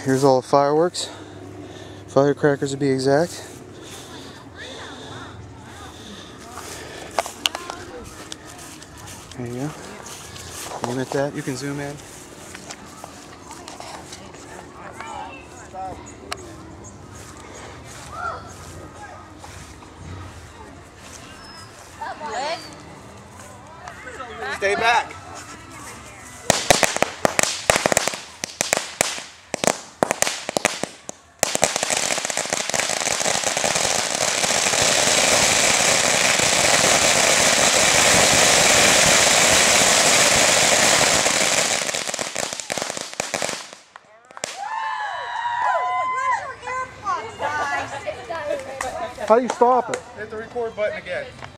Here's all the fireworks. Firecrackers to be exact. There you go. Aim at that. You can zoom in. Stay back. How do you stop it? Hit the record button again.